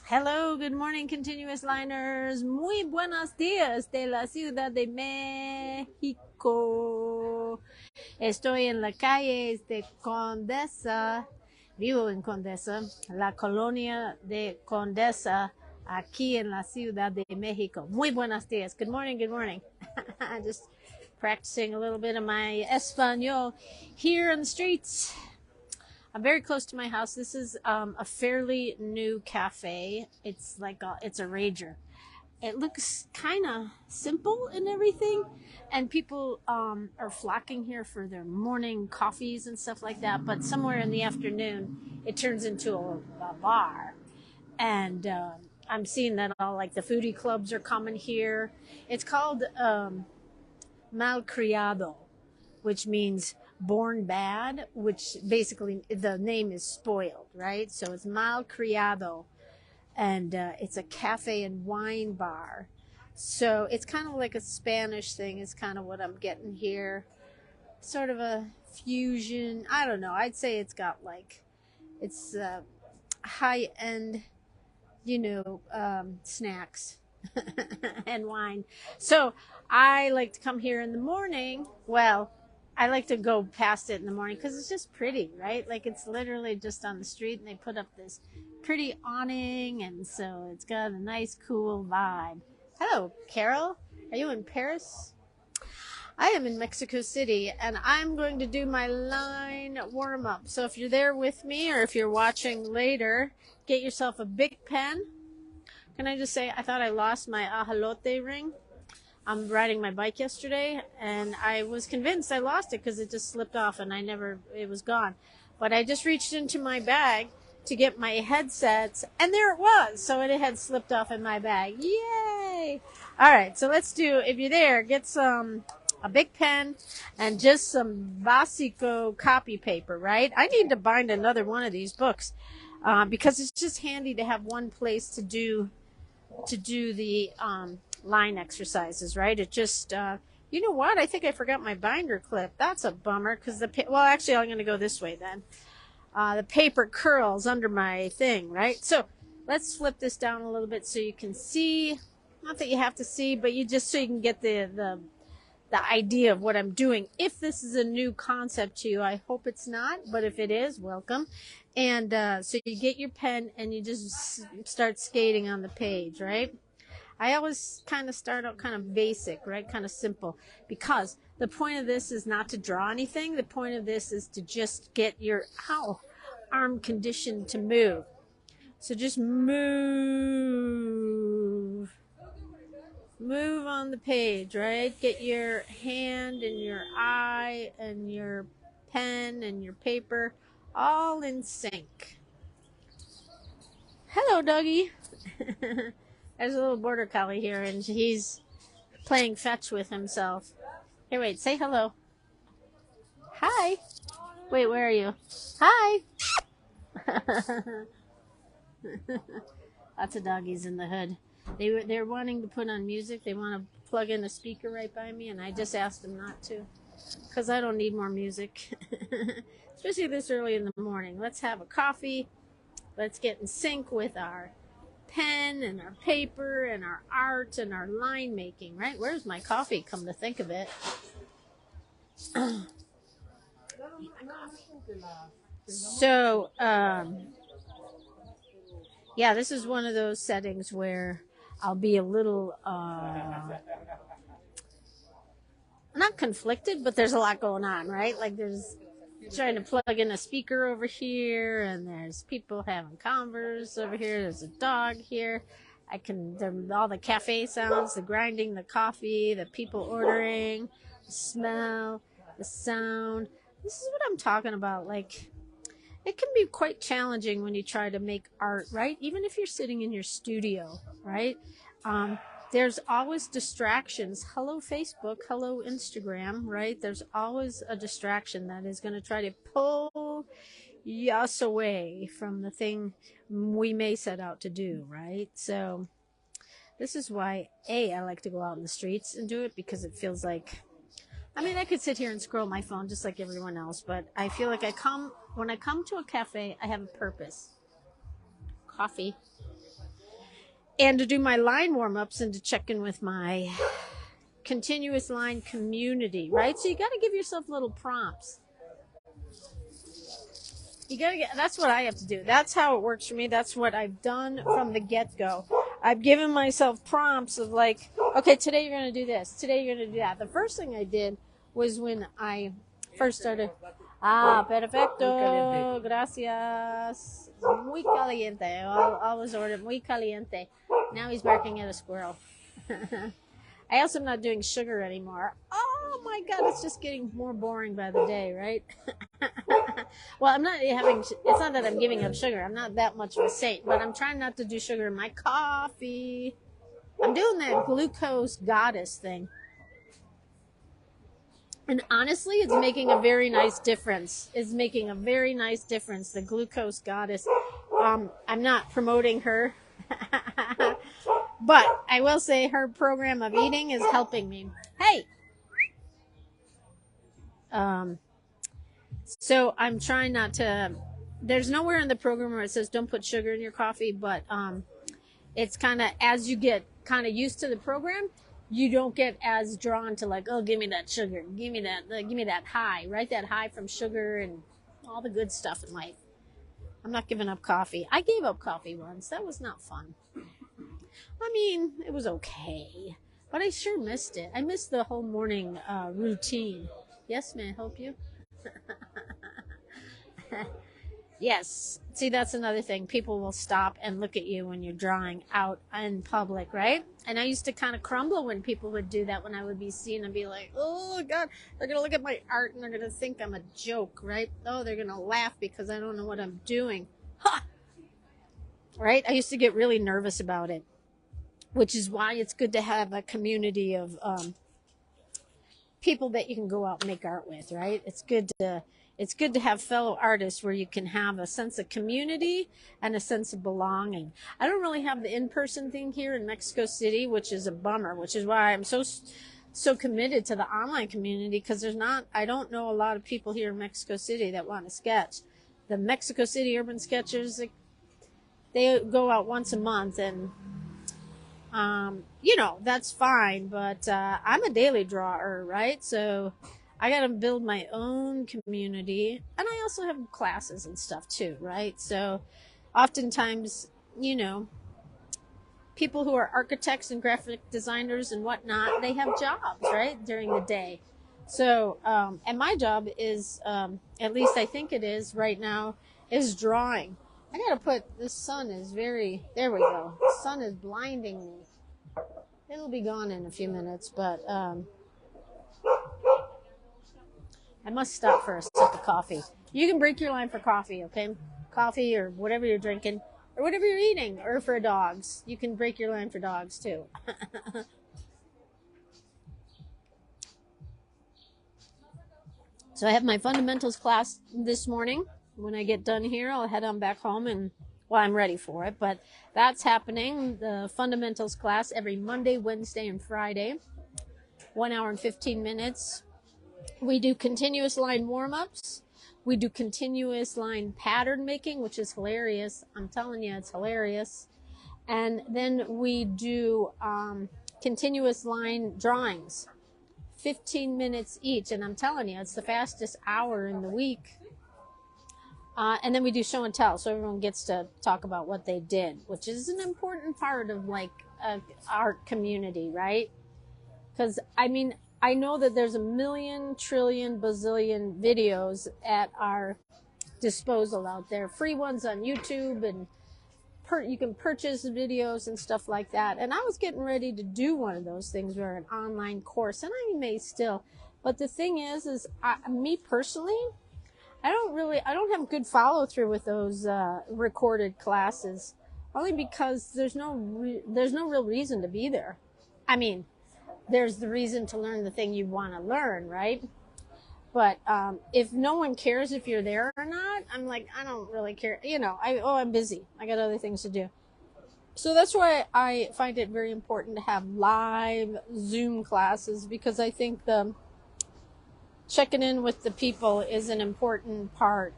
Hello, good morning, continuous liners. Muy buenos días de la Ciudad de México. Estoy en la calle de Condesa. Vivo en Condesa, la colonia de Condesa, aquí en la Ciudad de México. Muy buenos días. Good morning, good morning. Just practicing a little bit of my Espanol here in the streets. I'm very close to my house. This is a fairly new cafe. It's a rager. It looks kind of simple and everything, and people are flocking here for their morning coffees and stuff like that. But somewhere in the afternoon, it turns into a bar, and I'm seeing that all like the foodie clubs are coming here. It's called Malcriado, which means born bad, which basically the name is spoiled, right? So it's mal criado, and it's a cafe and wine bar. So it's kind of like a Spanish thing, is kind of what I'm getting here. Sort of a fusion. I don't know. I'd say it's high end, snacks and wine. So I like to come here in the morning. Well, I like to go past it in the morning because it's just pretty, right? Like it's literally just on the street, and they put up this pretty awning, and so it's got a nice, cool vibe. Hello, Carol. Are you in Paris? I am in Mexico City, and I'm going to do my line warm up. So if you're there with me, or if you're watching later, get yourself a big pen. Can I just say, I thought I lost my ajolote ring. I'm riding my bike yesterday, and I was convinced I lost it because it just slipped off, and it was gone. But I just reached into my bag to get my headsets, and there it was. So it had slipped off in my bag. Yay! All right, so let's do, if you're there, get a big pen and just some basico copy paper, right? I need to bind another one of these books because it's just handy to have one place to do the line exercises, right? It just, you know what? I think I forgot my binder clip. That's a bummer because well, actually, I'm going to go this way then. The paper curls under my thing, right? So let's flip this down a little bit so you can see. Not that you have to see, but so you can get the idea of what I'm doing. If this is a new concept to you, I hope it's not, but if it is, welcome. And so you get your pen and you just start skating on the page, right? I always kind of start out kind of basic, right? Kind of simple, because the point of this is not to draw anything. The point of this is to just get your arm conditioned to move. So just move. Move on the page, right? Get your hand and your eye and your pen and your paper all in sync. Hello, doggy. There's a little border collie here, and he's playing fetch with himself. Here, wait, say hello. Hi. Wait, where are you? Hi. Lots of doggies in the hood. They're wanting to put on music. They want to plug in a speaker right by me, and I just asked them not to because I don't need more music, especially this early in the morning. Let's have a coffee. Let's get in sync with our pen and our paper and our art and our line making, right? Where's my coffee, come to think of it? So, yeah, this is one of those settings where I'll be a little not conflicted, but there's a lot going on, right? Like there's trying to plug in a speaker over here, and there's people having converse over here. There's a dog here. All the cafe sounds, the grinding, the coffee, the people ordering, the smell, the sound. This is what I'm talking about. Like, it can be quite challenging when you try to make art, right? Even if you're sitting in your studio, right? There's always distractions. Hello, Facebook. Hello, Instagram, right? There's always a distraction that is going to try to pull us away from the thing we may set out to do, right? So this is why, I like to go out in the streets and do it, because it feels like, I could sit here and scroll my phone just like everyone else, but I feel like when I come to a cafe, I have a purpose. Coffee. and to do my line warm-ups and to check in with my continuous line community, right? So you got to give yourself little prompts. You got to get, that's what I have to do. That's how it works for me. That's what I've done from the get-go. I've given myself prompts of like, okay, today you're going to do this. Today you're going to do that. The first thing I did was when I first started, perfecto, gracias. Muy caliente. I'll always order muy caliente. Now he's barking at a squirrel. I also am not doing sugar anymore. Oh my God, it's just getting more boring by the day, right? Well, I'm not having, it's not that I'm giving up sugar. I'm not that much of a saint, but I'm trying not to do sugar in my coffee. I'm doing that glucose goddess thing. And honestly, it's making a very nice difference. It's making a very nice difference, the glucose goddess. I'm not promoting her. But I will say her program of eating is helping me. Hey! So I'm trying not to, there's nowhere in the program where it says don't put sugar in your coffee, but it's kind of, as you get kind of used to the program, you don't get as drawn to like, oh, give me that sugar, give me that high, right? That high from sugar and all the good stuff in life. I'm not giving up coffee. I gave up coffee once. That was not fun. I mean, it was okay, but I sure missed it. I missed the whole morning routine. Yes, may I help you? Yes. See, that's another thing. People will stop and look at you when you're drawing out in public, right? And I used to kind of crumble when people would do that, when I would be seen and be like, oh, God, they're going to look at my art and they're going to think I'm a joke, right? Oh, they're going to laugh because I don't know what I'm doing. Ha! Right? I used to get really nervous about it, which is why it's good to have a community of people that you can go out and make art with, right? It's good to have fellow artists where you can have a sense of community and a sense of belonging. I don't really have the in-person thing here in Mexico City, which is a bummer, which is why I'm so committed to the online community, because I don't know a lot of people here in Mexico City that want to sketch. The Mexico City Urban Sketchers, they go out once a month, and that's fine, but I'm a daily drawer, right? So I got to build my own community, and I also have classes and stuff too, right? So oftentimes, people who are architects and graphic designers and whatnot, they have jobs, right, during the day. So, and my job is, at least I think it is right now, is drawing. I got to put, the sun is there we go. The sun is blinding me. It'll be gone in a few minutes, but I must stop for a sip of coffee. You can break your line for coffee, okay? Coffee or whatever you're drinking, or whatever you're eating, or for dogs. You can break your line for dogs, too. So I have my fundamentals class this morning. When I get done here, I'll head on back home and, well, I'm ready for it, but that's happening. The fundamentals class every Monday, Wednesday, and Friday. 1 hour and 15 minutes. We do continuous line warm-ups. We do continuous line pattern making, which is hilarious. I'm telling you, it's hilarious. And then we do continuous line drawings, 15 minutes each. And I'm telling you, it's the fastest hour in the week. And then we do show and tell, so everyone gets to talk about what they did, which is an important part of like art community, right? Because I know that there's a million, trillion, bazillion videos at our disposal out there, free ones on YouTube, and you can purchase videos and stuff like that. And I was getting ready to do one of those things, where an online course, and I may still. But the thing is me personally, I don't have good follow through with those recorded classes, only because there's no real reason to be there. I mean, there's the reason to learn the thing you want to learn, right? But if no one cares if you're there or not, I'm like, I don't really care. I'm busy. I got other things to do. So that's why I find it very important to have live Zoom classes, because I think checking in with the people is an important part,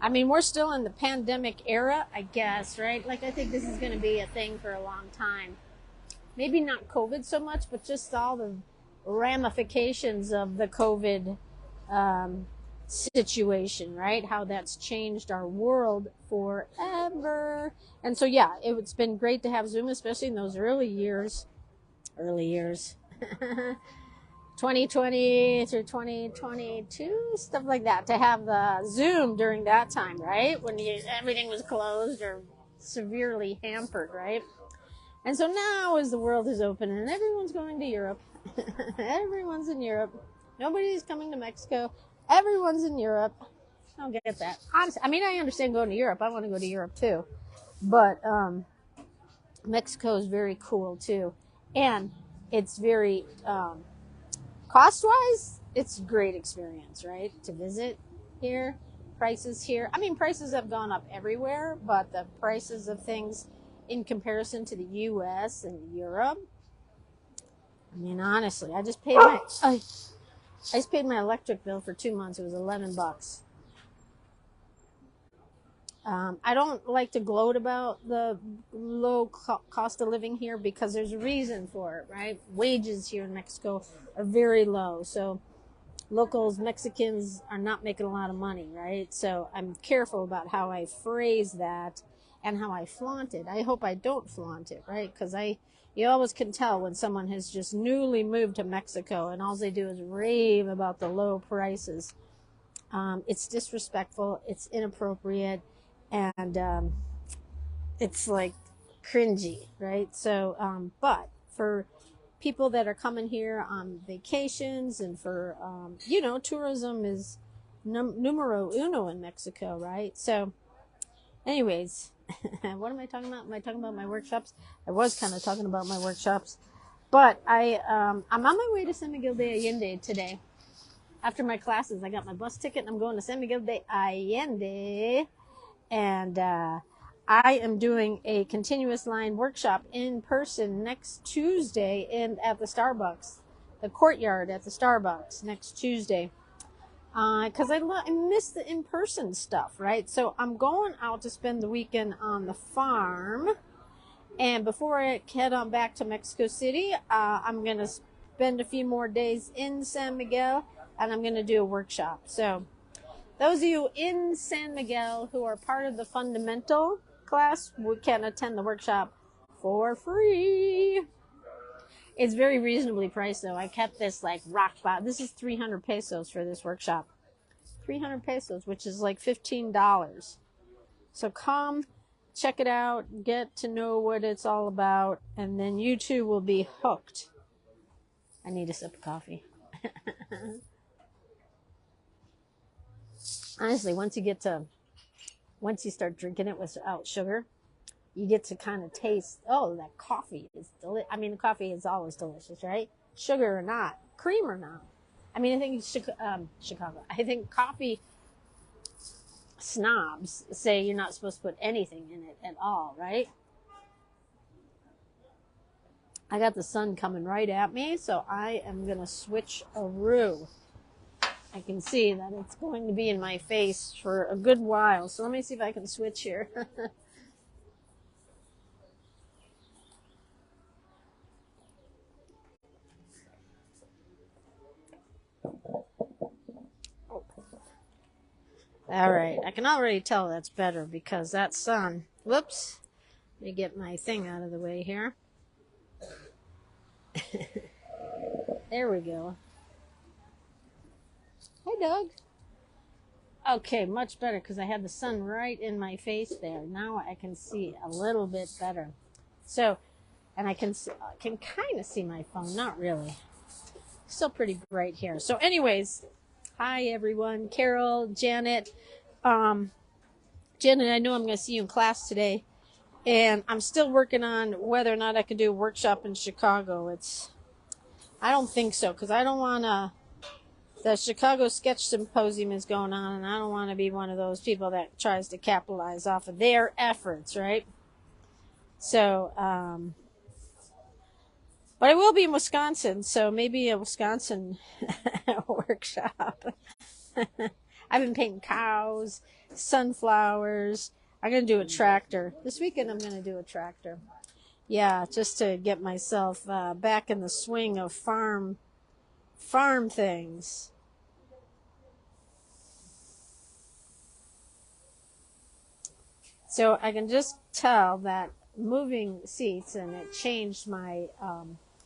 I mean, we're still in the pandemic era, I guess, right? Like, I think this is going to be a thing for a long time. Maybe not COVID so much, but just all the ramifications of the COVID situation, right? How that's changed our world forever. And so, yeah, it's been great to have Zoom, especially in those early years. 2020 through 2022, stuff like that, to have the Zoom during that time, right? When everything was closed or severely hampered, right? And so now, as the world is open and everyone's going to Europe, everyone's in Europe, nobody's coming to Mexico, everyone's in Europe. I don't get that. Honestly, I mean, I understand going to Europe. I want to go to Europe too. But Mexico is very cool too. And it's very, cost-wise, it's a great experience, right? To visit here. Prices here. I mean, prices have gone up everywhere, but the prices of things in comparison to the U.S. and Europe, I mean, honestly, I just paid my electric bill for 2 months. It was $11. I don't like to gloat about the low cost of living here because there's a reason for it, right? Wages here in Mexico are very low, so locals, Mexicans, are not making a lot of money, right? So I'm careful about how I phrase that and how I flaunt it. I hope I don't flaunt it, right? Because you always can tell when someone has just newly moved to Mexico and all they do is rave about the low prices. It's disrespectful, it's inappropriate, and it's like cringy, right? So, but for people that are coming here on vacations and for, tourism is numero uno in Mexico, right? So, anyways, what am I talking about? Am I talking about my workshops? I was kind of talking about my workshops, but I'm on my way to San Miguel de Allende today. After my classes, I got my bus ticket and I'm going to San Miguel de Allende, and I am doing a continuous line workshop in person next Tuesday at the Starbucks, the courtyard at the Starbucks next Tuesday. Because I miss the in-person stuff, right? So I'm going out to spend the weekend on the farm. And before I head on back to Mexico City, I'm going to spend a few more days in San Miguel, and I'm going to do a workshop. So those of you in San Miguel who are part of the fundamental class can attend the workshop for free. It's very reasonably priced, though. I kept this like rock bottom. This is 300 pesos for this workshop. 300 pesos, which is like $15. So come, check it out, get to know what it's all about, and then you too will be hooked. I need a sip of coffee. Honestly, once you start drinking it without sugar, you get to kind of taste, that coffee is delicious. I mean, coffee is always delicious, right? Sugar or not, cream or not. I mean, I think Chicago. I think coffee snobs say you're not supposed to put anything in it at all, right? I got the sun coming right at me, so I am going to switch a roux. I can see that it's going to be in my face for a good while, so let me see if I can switch here. All right, I can already tell that's better because that sun, whoops, let me get my thing out of the way here. There we go. Hey, Doug. Okay, much better because I had the sun right in my face there. Now I can see a little bit better. So, and I can kind of see my phone, not really. Still pretty bright here. So anyways, hi everyone, Carol, Janet. Janet, I know I'm going to see you in class today, and I'm still working on whether or not I can do a workshop in Chicago. I don't think so, because I don't want to, the Chicago Sketch Symposium is going on, and I don't want to be one of those people that tries to capitalize off of their efforts, right? So, but I will be in Wisconsin, so maybe a Wisconsin workshop. I've been painting cows, sunflowers. I'm going to do a tractor. This weekend I'm going to do a tractor. Yeah, just to get myself back in the swing of farm things. So I can just tell that moving seats, and it changed my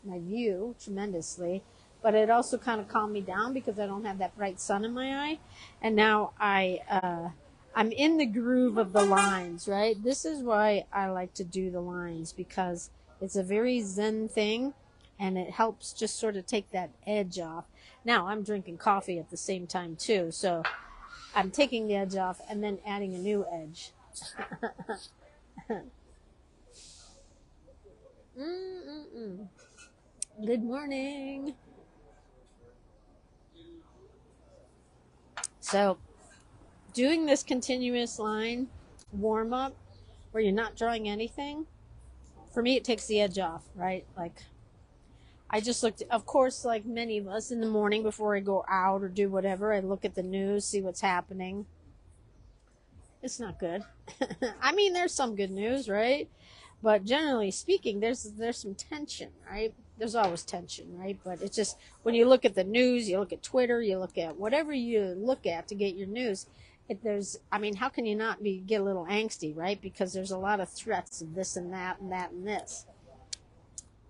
my view tremendously, but it also kind of calmed me down because I don't have that bright sun in my eye, and now I'm in the groove of the lines. Right, this is why I like to do the lines, because it's a very zen thing, and it helps just sort of take that edge off. Now I'm drinking coffee at the same time too, so I'm taking the edge off and then adding a new edge. Good morning. So, doing this continuous line warm up where you're not drawing anything, for me, it takes the edge off, right? Like, I just looked, of course, like many of us in the morning before I go out or do whatever, I look at the news, see what's happening. It's not good. I mean, there's some good news, right? But generally speaking, there's some tension, right? There's always tension, right? But it's just when you look at the news, you look at Twitter, you look at whatever you look at to get your news. I mean, how can you not get a little angsty, right? Because there's a lot of threats of this and that and that and this.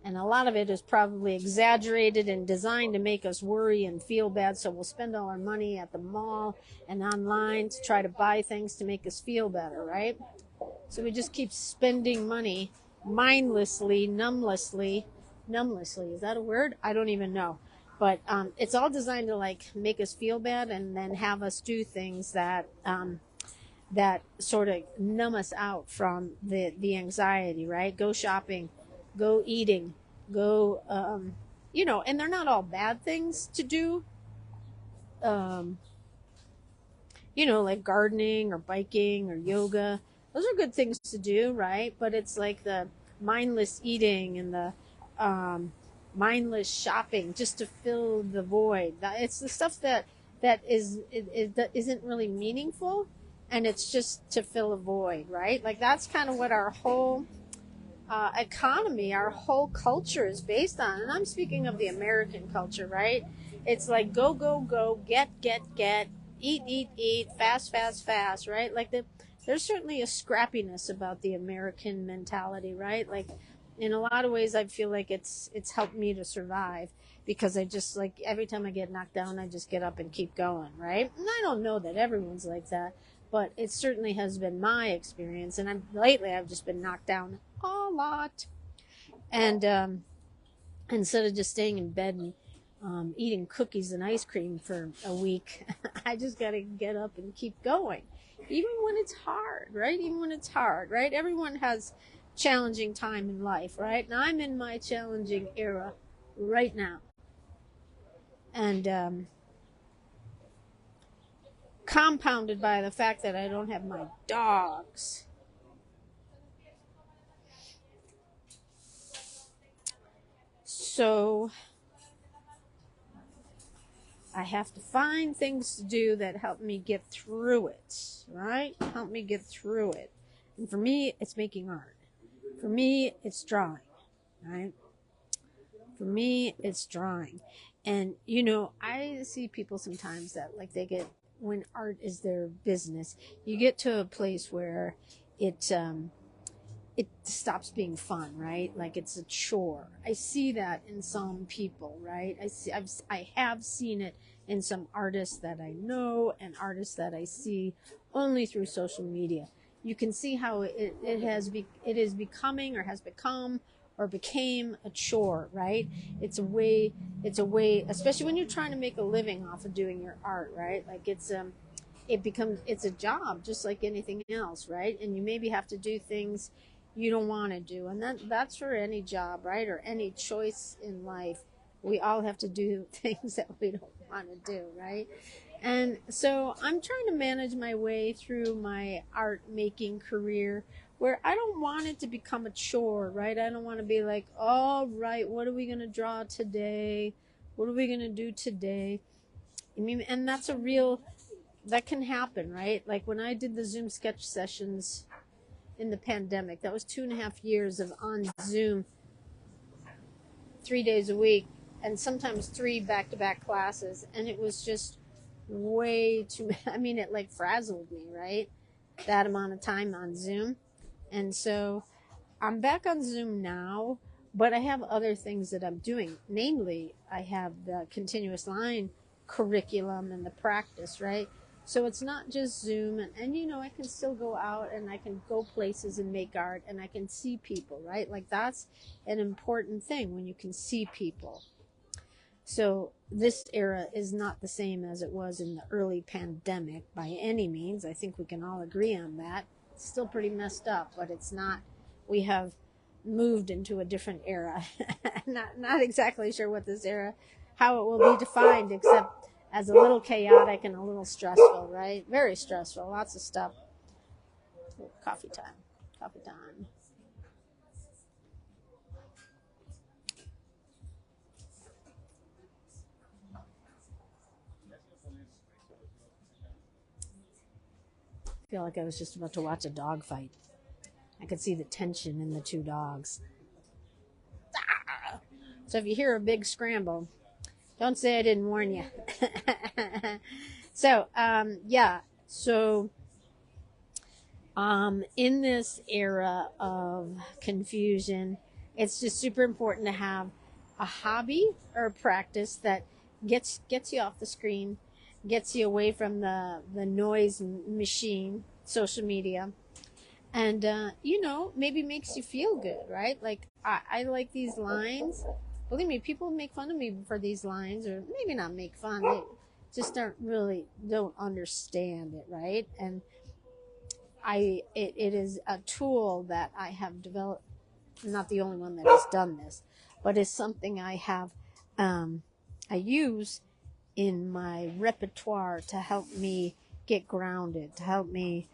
And a lot of it is probably exaggerated and designed to make us worry and feel bad. So we'll spend all our money at the mall and online to try to buy things to make us feel better, right? So we just keep spending money mindlessly, numblessly. Is that a word? I don't even know. But it's all designed to like make us feel bad and then have us do things that that sort of numb us out from the anxiety, right? Go shopping, go eating, go, and they're not all bad things to do. Like gardening or biking or yoga. Those are good things to do, right? But it's like the mindless eating and the mindless shopping just to fill the void. It's the stuff that isn't really meaningful, and it's just to fill a void, right? Like that's kind of what our whole economy, our whole culture is based on. And I'm speaking of the American culture, right? It's like go, go, go, get, eat, fast, right? Like there's certainly a scrappiness about the American mentality, right? Like in a lot of ways, I feel like it's helped me to survive, because I just like every time I get knocked down, I just get up and keep going, right? And I don't know that everyone's like that, but it certainly has been my experience. And lately I've just been knocked down a lot, and instead of just staying in bed and eating cookies and ice cream for a week, I just got to get up and keep going, even when it's hard, right? Everyone has challenging time in life, right? Now I'm in my challenging era right now, and compounded by the fact that I don't have my dogs. So I have to find things to do that help me get through it, right? Help me get through it. And for me, it's making art. For me, it's drawing, right? For me, it's drawing. And, I see people sometimes that, like, when art is their business, you get to a place where it stops being fun, right? Like it's a chore. I see that in some people, right? I have seen it in some artists that I know and artists that I see only through social media. You can see how it is becoming or has become or became a chore, right? It's a way, especially when you're trying to make a living off of doing your art, right? Like it's a job just like anything else, right? And you maybe have to do things you don't want to do, and that's for any job, right? Or any choice in life. We all have to do things that we don't want to do, right? And so I'm trying to manage my way through my art making career where I don't want it to become a chore, right? I don't want to be like, all right, what are we going to draw today? What are we going to do today? I mean, and that's a real that can happen, right? Like when I did the Zoom sketch sessions in the pandemic, that was 2.5 years of on Zoom 3 days a week, and sometimes 3 back-to-back classes, and it was just way too, I mean, it like frazzled me, right? That amount of time on Zoom. And so I'm back on Zoom now, but I have other things that I'm doing. Namely, I have the continuous line curriculum and the practice, right? So it's not just Zoom, and you know, I can still go out and I can go places and make art and I can see people, right? Like that's an important thing when you can see people. So this era is not the same as it was in the early pandemic by any means. I think we can all agree on that. It's still pretty messed up, but it's not. We have moved into a different era. Not exactly sure what this era, how it will be defined, except as a little chaotic and a little stressful, right? Very stressful. Lots of stuff. Ooh, coffee time. Coffee time. I feel like I was just about to watch a dog fight. I could see the tension in the two dogs. So if you hear a big scramble, don't say I didn't warn you. So, yeah. So, in this era of confusion, it's just super important to have a hobby or a practice that gets you off the screen, gets you away from the noise machine, social media, and you know, maybe makes you feel good, right? Like I like these lines. Believe me, people make fun of me for these lines, or maybe not make fun, they just don't understand it, right? And it is a tool that I have developed. I'm not the only one that has done this, but it's something I use in my repertoire to help me get grounded, to help me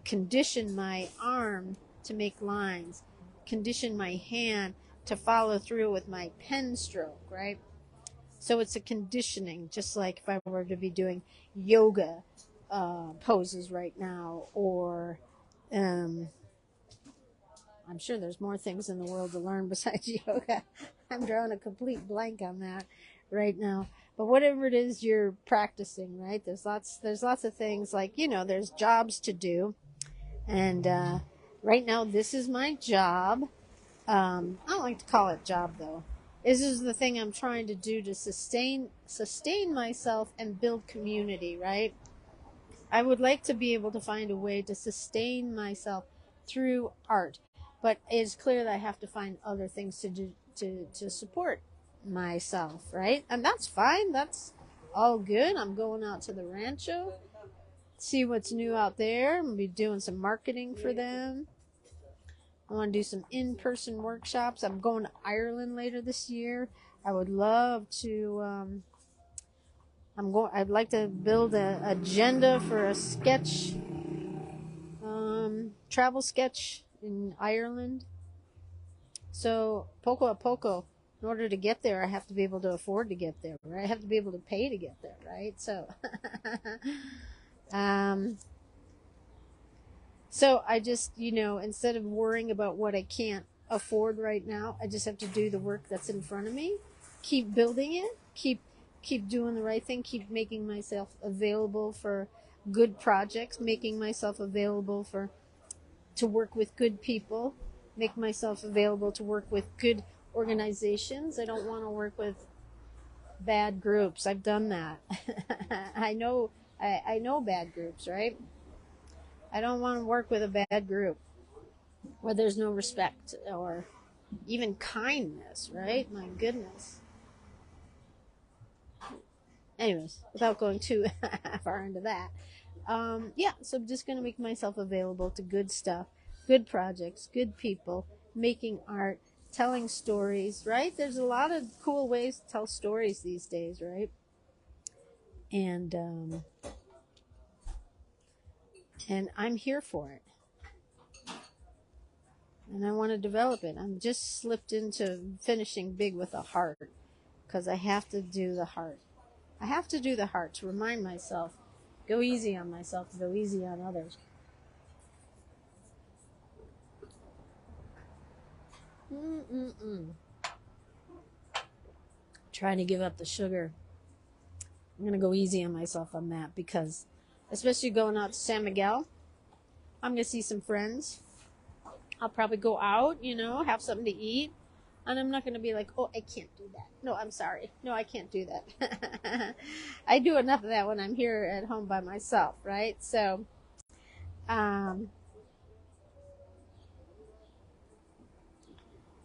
condition my arm to make lines, condition my hand to follow through with my pen stroke, right? So it's a conditioning, just like if I were to be doing yoga poses right now, or I'm sure there's more things in the world to learn besides yoga. I'm drawing a complete blank on that right now. But whatever it is you're practicing, right? There's lots of things, like, you know, there's jobs to do. And right now, this is my job. I don't like to call it job, though. This is the thing I'm trying to do to sustain myself and build community, right? I would like to be able to find a way to sustain myself through art, but it's clear that I have to find other things to do to support myself, right? And that's fine. That's all good. I'm going out to the rancho, see what's new out there. I'm gonna be doing some marketing for them. I want to do some in-person workshops. I'm going to Ireland later this year. I would love to. I'd like to build an agenda for a sketch, travel sketch in Ireland. So poco a poco, in order to get there, I have to be able to afford to get there, right? I have to be able to pay to get there, right? So, so I just, you know, instead of worrying about what I can't afford right now, I just have to do the work that's in front of me, keep building it, keep doing the right thing, keep making myself available for good projects, making myself available to work with good people, make myself available to work with good organizations. I don't want to work with bad groups. I've done that. I know bad groups, right? I don't want to work with a bad group where there's no respect or even kindness, right? My goodness. Anyways, without going too far into that, yeah, so I'm just going to make myself available to good stuff, good projects, good people, making art, telling stories, right? There's a lot of cool ways to tell stories these days, right? And I'm here for it. And I want to develop it. I'm just slipped into finishing big with a heart, because I have to do the heart. I have to do the heart to remind myself Go easy on myself, go easy on others. Trying to give up the sugar. I'm going to go easy on myself on that because, especially going out to San Miguel, I'm going to see some friends. I'll probably go out, have something to eat. And I'm not going to be like, oh, I can't do that. No, I'm sorry. No, I can't do that. I do enough of that when I'm here at home by myself, right? So, and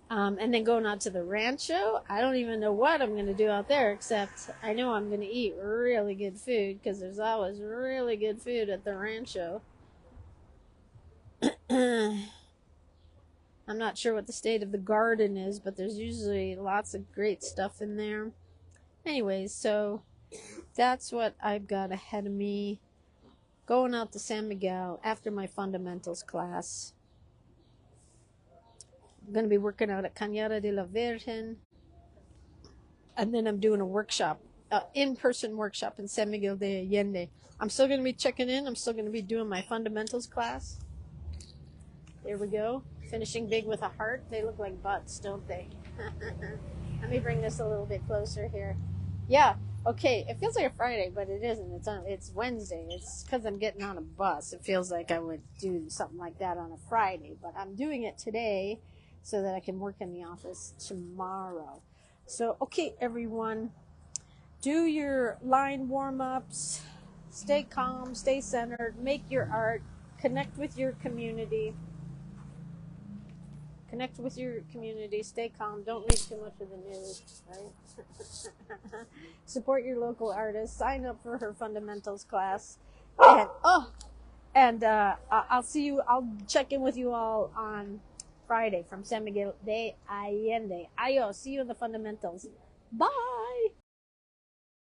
then going out to the rancho, I don't even know what I'm going to do out there, except I know I'm going to eat really good food because there's always really good food at the rancho. I'm not sure what the state of the garden is, but there's usually lots of great stuff in there. Anyways, so that's what I've got ahead of me. Going out to San Miguel after my fundamentals class. I'm going to be working out at Cañada de la Virgen. And then I'm doing a workshop, in-person workshop in San Miguel de Allende. I'm still going to be checking in. I'm still going to be doing my fundamentals class. There we go. Finishing big with a heart. They look like butts, don't they? Let me bring this a little bit closer here. Yeah, okay. It feels like a Friday, but it isn't. It's Wednesday. It's because I'm getting on a bus. It feels like I would do something like that on a Friday, but I'm doing it today so that I can work in the office tomorrow. So, okay, everyone. Do your line warm-ups. Stay calm. Stay centered. Make your art. Connect with your community. Connect with your community. Stay calm. Don't read too much of the news, right? Support your local artist. Sign up for her fundamentals class. And I'll see you. I'll check in with you all on Friday from San Miguel de Allende. Ayo. See you in the fundamentals. Bye.